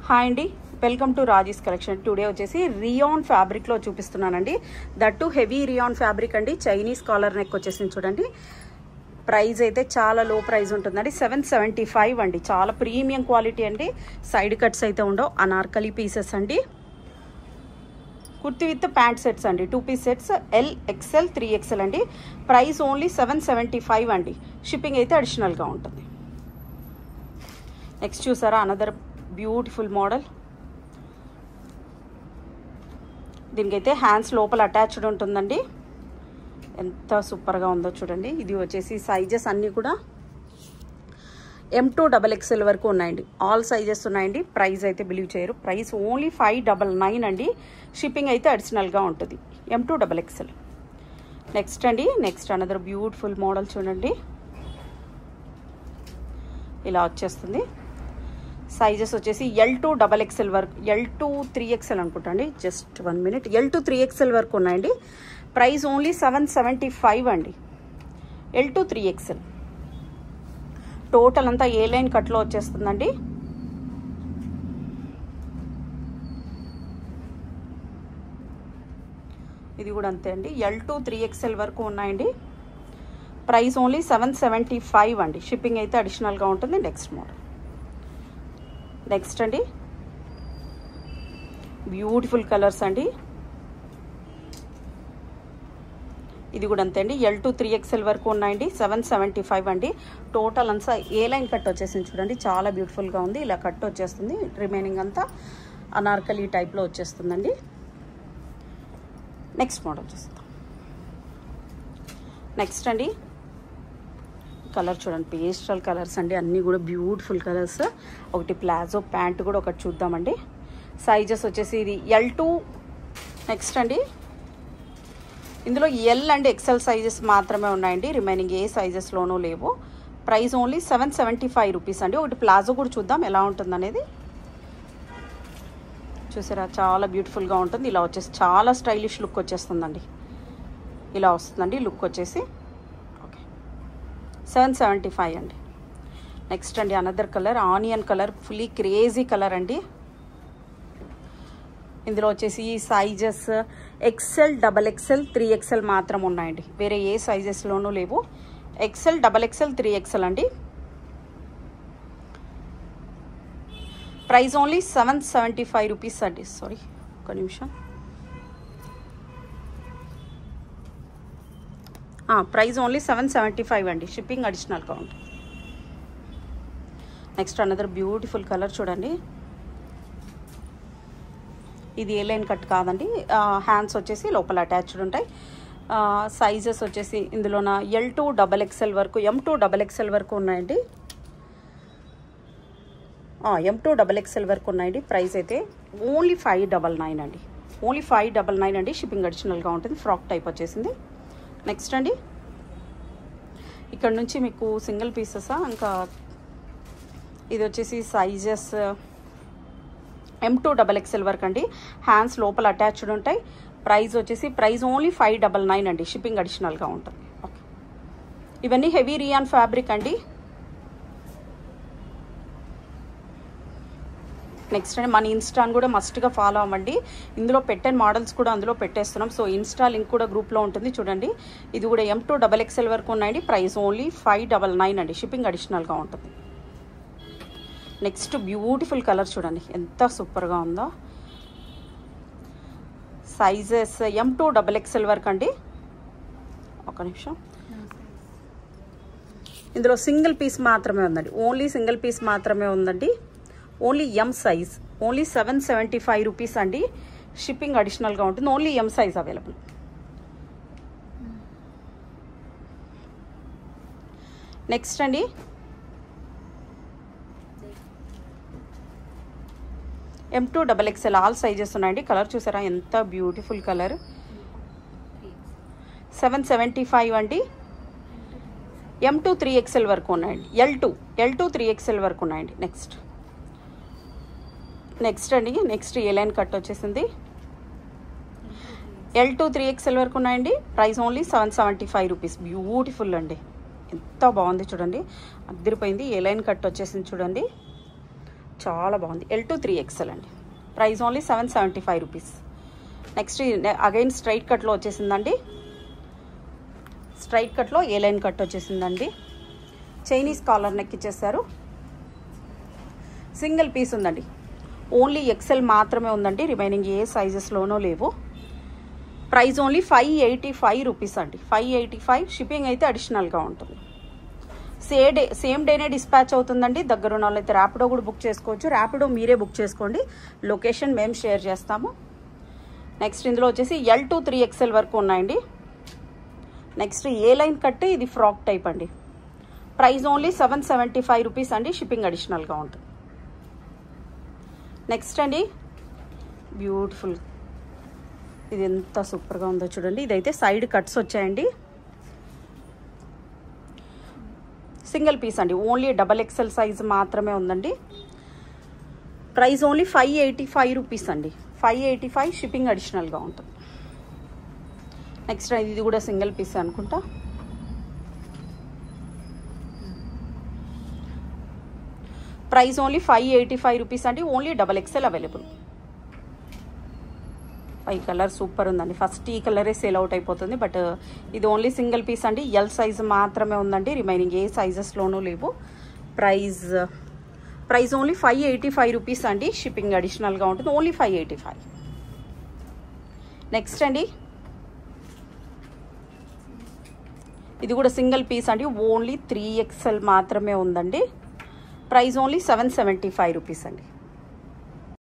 Hi అండి, welcome to Raji's collection. Today వచ్చేసి rayon ఫ్యాబ్రిక్లో చూపిస్తున్నానండి. దట్టు హెవీ రియాన్ ఫ్యాబ్రిక్ అండి. చైనీస్ కాలర్ నెక్ వచ్చేసింది చూడండి. ప్రైస్ అయితే చాలా లో ప్రైస్ ఉంటుందండి. 775 అండి. చాలా ప్రీమియం క్వాలిటీ అండి. సైడ్ కట్స్ అయితే ఉండవు. అనార్కలి పీసెస్ అండి. కుర్తి విత్ ప్యాంట్ సెట్స్ అండి. 2 piece sets L XL 3XL అండి. ప్రైస్ ఓన్లీ 775 అండి. షిప్పింగ్ అయితే అడిషనల్గా ఉంటుంది. నెక్స్ట్ చూసారా, అనదర్ బ్యూటిఫుల్ మోడల్. దీనికైతే హ్యాండ్స్ లోపల అటాచ్డ్ ఉంటుందండి. ఎంత సూపర్గా ఉందో చూడండి. ఇది వచ్చేసి సైజెస్ అన్నీ కూడా M2 XXL వరకు ఉన్నాయండి. ఆల్ సైజెస్ ఉన్నాయండి. ప్రైస్ అయితే బిలీవ్ చేయరు. ప్రైస్ ఓన్లీ 599 అండి. షిప్పింగ్ అయితే అడిషనల్గా ఉంటుంది. M2 XXL. నెక్స్ట్ అండి, నెక్స్ట్ అనదర్ బ్యూటిఫుల్ మోడల్ చూడండి. ఇలా వచ్చేస్తుంది. సైజెస్ వచ్చేసి L2 XXL వరకు, L2 3XL అనుకుంటా అండి. Just 1 minute. L2 3XL వరకు ఉన్నాయండి. ప్రైస్ ఓన్లీ 775 అండి. L2 3XL. టోటల్ అంతా ఏ లైన్ కట్లో వచ్చేస్తుందండి. ఇది కూడా అంతే అండి. L2 3XL వరకు ఉన్నాయండి. ప్రైస్ ఓన్లీ 775 అండి. షిప్పింగ్ అయితే అడిషనల్గా ఉంటుంది. Next model. నెక్స్ట్ అండి, బ్యూటిఫుల్ కలర్స్ అండి. ఇది కూడా అంతే అండి. L2 3XL వరకు ఉన్నాయండి. 775 అండి. టోటల్ అంతా ఏ లైన్ కట్ వచ్చేసింది చూడండి. చాలా బ్యూటిఫుల్గా ఉంది. ఇలా కట్ వచ్చేస్తుంది. రిమైనింగ్ అంతా అనార్కలి టైప్లో వచ్చేస్తుందండి. నెక్స్ట్ మోడల్ చూస్తాం. నెక్స్ట్ అండి, కలర్ చూడండి. పేస్టల్ కలర్స్ అండి. అన్నీ కూడా బ్యూటిఫుల్ కలర్స్. ఒకటి ప్లాజో ప్యాంట్ కూడా ఒకటి చూద్దామండి. సైజెస్ వచ్చేసి ఇది L2. నెక్స్ట్ అండి, ఇందులో ఎల్ అండ్ ఎక్సెల్ సైజెస్ మాత్రమే ఉన్నాయండి. రిమైనింగ్ ఏ సైజెస్లోనూ లేవు. ప్రైస్ ఓన్లీ 775 రూపీస్ అండి. ఒకటి ప్లాజో కూడా చూద్దాం ఎలా ఉంటుందనేది. చూసారా, చాలా బ్యూటిఫుల్గా ఉంటుంది. ఇలా వచ్చేసి చాలా స్టైలిష్ లుక్ వచ్చేస్తుందండి. ఇలా వస్తుందండి లుక్ వచ్చేసి. 775 అండి. నెక్స్ట్ అండి, another colour onion colour. Fully crazy colour అండి. ఇందులో వచ్చేసి సైజెస్ XL, XXL, 3XL మాత్రం ఉన్నాయండి. వేరే ఏ సైజెస్లోనూ లేవు. XL, XXL, 3XL అండి. ప్రైస్ ఓన్లీ 775 రూపీస్ అండి. సారీ, ఒక నిమిషం. ప్రైస్ ఓన్లీ 775 అండి. షిప్పింగ్ అడిషనల్గా ఉంటుంది. నెక్స్ట్ అనదర్ బ్యూటిఫుల్ కలర్ చూడండి. ఇది ఏ లైన్ కట్ కాదండి. హ్యాండ్స్ వచ్చేసి లోపల అటాచ్డ్ ఉంటాయి. సైజెస్ వచ్చేసి ఇందులోన L2 XXL వరకు, M2 XXL వరకు ఉన్నాయండి. M2 XXL వరకు ఉన్నాయండి. ప్రైస్ అయితే ఓన్లీ 599 అండి. ఓన్లీ 599 అండి. షిప్పింగ్ అడిషనల్గా ఉంటుంది. ఫ్రాక్ టైప్ వచ్చేసింది. నెక్స్ట్ అండి, ఇక్కడ నుంచి మీకు సింగిల్ పీసెసా, ఇంకా ఇది వచ్చేసి సైజెస్ M2 XXL వరకు అండి. హ్యాండ్స్ లోపల అటాచ్డ్ ఉంటాయి. ప్రైస్ వచ్చేసి ఓన్లీ 599 అండి. షిప్పింగ్ అడిషనల్గా ఉంటుంది. ఓకే, ఇవన్నీ హెవీ రియాన్ ఫ్యాబ్రిక్ అండి. నెక్స్ట్ అండి, మన ఇన్స్టాని కూడా మస్ట్గా ఫాలో అవ్వండి. ఇందులో పెట్టిన మోడల్స్ కూడా అందులో పెట్టేస్తున్నాం. సో ఇన్స్టా లింక్ కూడా గ్రూప్లో ఉంటుంది చూడండి. ఇది కూడా M2 XXL వరకు ఉన్నాయండి. ప్రైస్ ఓన్లీ 599 అండి. షిప్పింగ్ అడిషనల్గా ఉంటుంది. నెక్స్ట్ బ్యూటిఫుల్ కలర్ చూడండి, ఎంత సూపర్గా ఉందో. సైజెస్ M2 XXL వరకు అండి. ఒక నిమిషం. ఇందులో సింగిల్ పీస్ మాత్రమే ఉందండి. ఓన్లీ సింగిల్ పీస్ మాత్రమే ఉందండి. Only M size. Only 775 rupees అండి. షిప్పింగ్ అడిషనల్గా ఉంటుంది. Only M size available. Next అండి, M2 XXL ఆల్ సైజెస్ ఉన్నాయండి. కలర్ చూసారా, ఎంత బ్యూటిఫుల్ కలర్. 775 అండి. M2 3XL వరకు ఉన్నాయండి. L2 3XL వరకు ఉన్నాయండి. నెక్స్ట్ అండి, నెక్స్ట్ ఏ లైన్ కట్ వచ్చేసింది. L2 3XL వరకు ఉన్నాయండి. Price only 775 rupees. బ్యూటిఫుల్ అండి. ఎంత బాగుంది చూడండి. అద్దరిపోయింది. ఏ లైన్ కట్ వచ్చేసింది చూడండి. చాలా బాగుంది. L to 3XL అండి. Price only 775 rupees. Next again straight కట్లో వచ్చేసిందండి. స్ట్రైట్ కట్లో ఏ లైన్ కట్ వచ్చేసిందండి. చైనీస్ కాలర్ నెక్ ఇచ్చేసారు. సింగిల్ పీస్ ఉందండి. ఓన్లీ XL మాత్రమే ఉందండి. రిమైనింగ్ ఏ సైజెస్లోనూ లేవు. ప్రైస్ ఓన్లీ 585 రూపీస్ అండి. 585. షిప్పింగ్ అయితే అడిషనల్గా ఉంటుంది. సేమ్ డేనే డిస్పాచ్ అవుతుందండి. దగ్గర ఉన్న వాళ్ళైతే ర్యాపిడో కూడా బుక్ చేసుకోవచ్చు. ర్యాపిడో మీరే బుక్ చేసుకోండి. లొకేషన్ మేము షేర్ చేస్తాము. నెక్స్ట్ ఇందులో వచ్చేసి L to 3XL వరకు ఉన్నాయండి. నెక్స్ట్ ఏ లైన్ కట్, ఇది ఫ్రాక్ టైప్ అండి. ప్రైస్ ఓన్లీ 775 రూపీస్ అండి. షిప్పింగ్ అడిషనల్గా ఉంటుంది. నెక్స్ట్ అండి బ్యూటిఫుల్, ఇది ఎంత సూపర్గా ఉందో చూడండి. ఇదైతే సైడ్ కట్స్ వచ్చాయండి. సింగిల్ పీస్ అండి. ఓన్లీ XXL సైజ్ మాత్రమే ఉందండి. ప్రైస్ ఓన్లీ 585 రూపీస్ అండి. 585. షిప్పింగ్ అడిషనల్గా ఉంటుంది. నెక్స్ట్ ఇది కూడా సింగిల్ పీస్ అనుకుంటా. ప్రైస్ ఓన్లీ 585 రూపీస్ అండి. Only XXL available. ఈ కలర్ సూపర్ ఉందండి. ఫస్ట్ ఈ కలరే సేల్ అవుట్ అయిపోతుంది. బట్ ఇది ఓన్లీ సింగిల్ పీస్ అండి. L సైజ్ మాత్రమే ఉందండి. రిమైనింగ్ ఏ సైజెస్లోనూ లేవు. ప్రైస్ ఓన్లీ 585 రూపీస్ అండి. షిప్పింగ్ అడిషనల్గా ఉంటుంది. ఓన్లీ 585. నెక్స్ట్ అండి ఇది కూడా సింగిల్ పీస్ అండి. ఓన్లీ 3XL మాత్రమే ఉందండి. ప్రైస్ ఓన్లీ 775 రూపీస్ అండి.